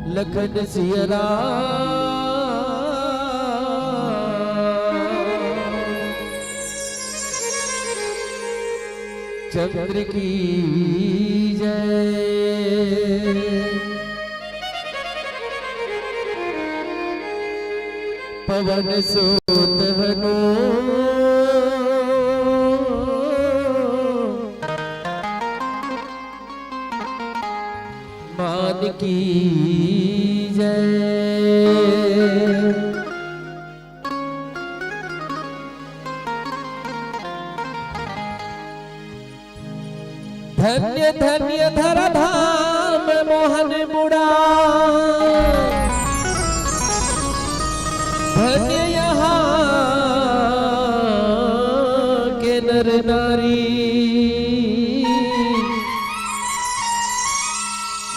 लखन सिया चंद्र की जय। पवन सुत हनुमान की जय। धन्य धन्य धर धाम मोहन मुड़ा, धन्य यहाँ के नर नारी,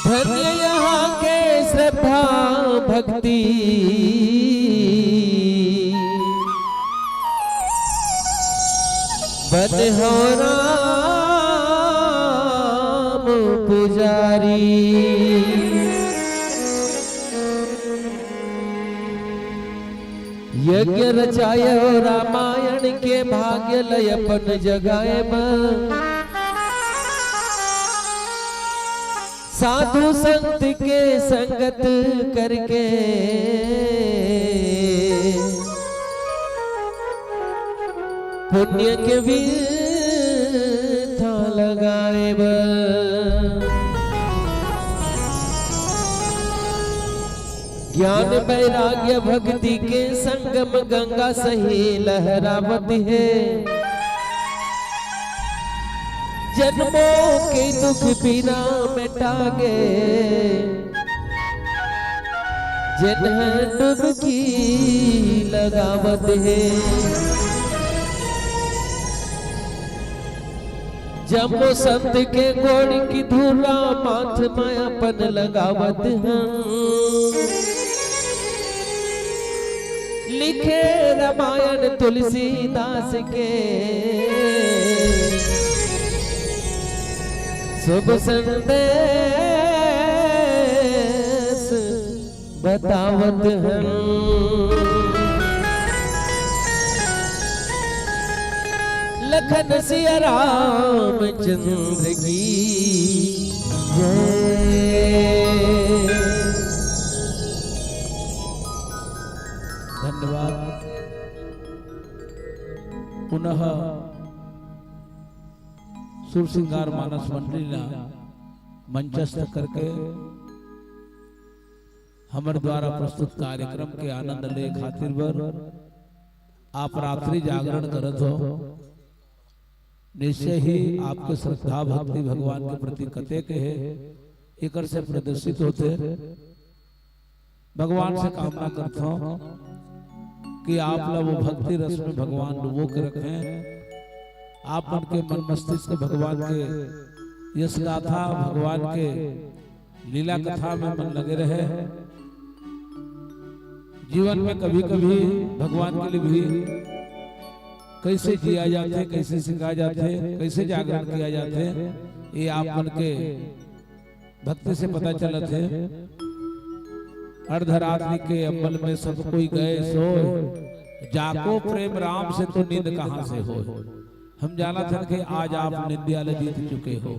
धन्य यहाँ के श्रद्धा भक्ति, बन हो राम पुजारी। यज्ञ रचाय रामायण के भाग्य लयपन जगाए साधु संत के संगत करके, पुण्य के विथा लगाए ज्ञान वैराग्य भक्ति के संगम गंगा सही लहरावत है। जन्मों के दुख बिना मिटागे, जिन्हें डुबकी लगावत है। जम्मो संत के गोड़ की धूला माथ में अपन लगावत है। लिखे रामायण तुलसीदास के, शुभ संदेश बतावत हम। लखन सिया राम चंद्र की जय। धन्यवाद। पुनः सुर सिंगार मानस मंडली मंचस्थ करके हमारे द्वारा प्रस्तुत कार्यक्रम के आनंद ले खातिर बर आप रात्रि जागरण करत हो। निश्चय ही आपके श्रद्धा भक्ति भगवान के प्रति कते के है एकर से प्रदर्शित होते। भगवान से कामना करता हूँ कि आप लोग वो भक्ति रस में भगवान डुबो के रखें। आप मन के मन मस्तिष्क भगवान के यश गाथा भगवान के लीला कथा में मन लगे रहे। जीवन में कभी कभी भगवान के लिए भी कैसे जिया जाते, कैसे सिखाया जाते, कैसे जागरण किया जाते, ये आप मन के भक्ति से पता चलत है। अर्धरात्रि के अम्बल में सब कोई गए सोए, जाको प्रेम राम से तो नींद कहां से हो। हम जाना था कि आज आप निंदियाल जीत चुके हो।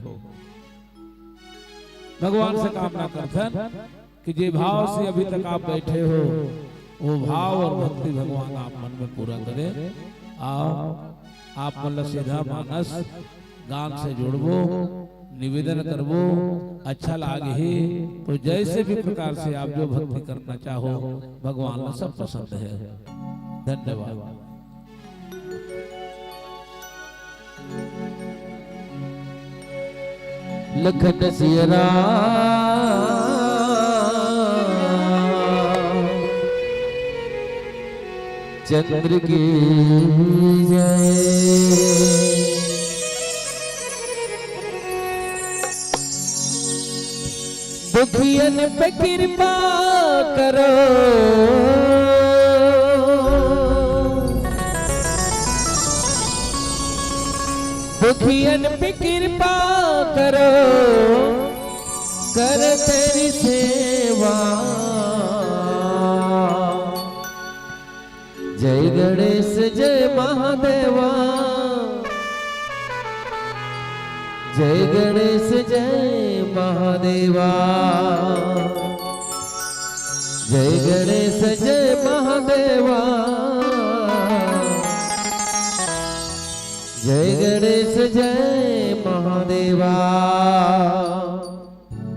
भगवान से कामना करते कि जे भाव से अभी तक आप बैठे हो वो भाव और भक्ति भगवान आप मन में पूरा करे। आओ आप मतलब सीधा मानस गान से जुड़बो, निवेदन करबो, अच्छा लागे ही तो जैसे भी प्रकार से आप जो भक्ति करना चाहो भगवान को सब पसंद है। धन्यवाद। लखन सिया चंद्र की जय। दुखियन पे कृपा करो, दुखियन पे कृपा करो, कर तेरी सेवा देवा। जय गणेश जय महादेवा, जय गणेश जय महादेवा, जय गणेश जय महादेवा, जय गणेश जय महादेवा।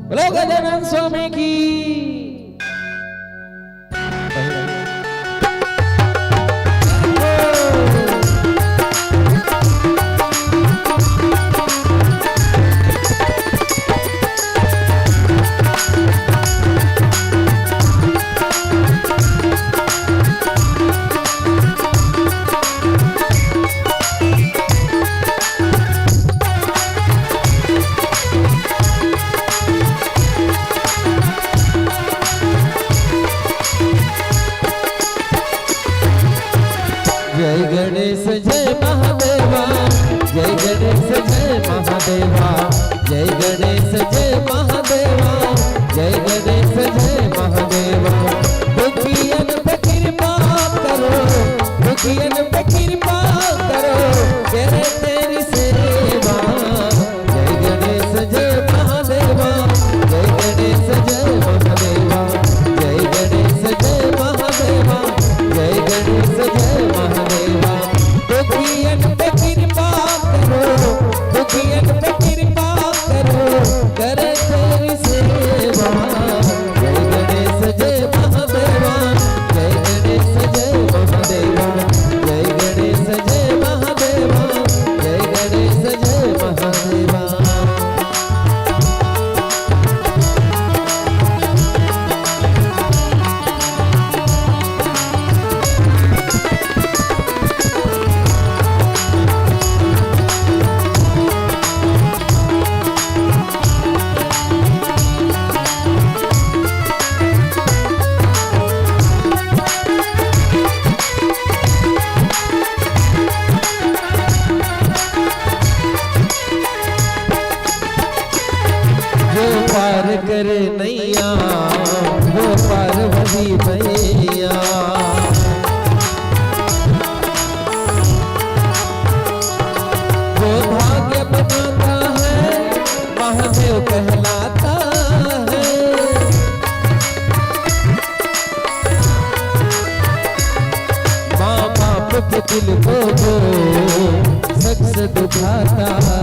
बोलो गजानन स्वामी की। जय गणेश जय महादेवा, जय गणेश जय महादेवा, जय गणेश जय महादेवा, जय गणेश जय महादेवा। दुखियन पे कृपा करो, दुखियन पे कृपा करो, करे तेरी सेवा। जय गणेश जय महादेवा, जय गणेश जय महादेवा, जय गणेश जय महादेवा, जय गणेश जय महादेवा। दुखियन पे कृपा करो, दुखियन पे कृपा करो, करे तेरी सेवा। जय गणेश जय महादेवा, जय गणेश जय महादेवा, जय गणेश जय महादेवा, जय गणेश जय महादेवा। जो पार करे नैया, वो पार्वती मैया। वो भाग्य बनाता है, महादेव कहलाता है। माँ बाप के दिल को वो सख्त दुखाता है।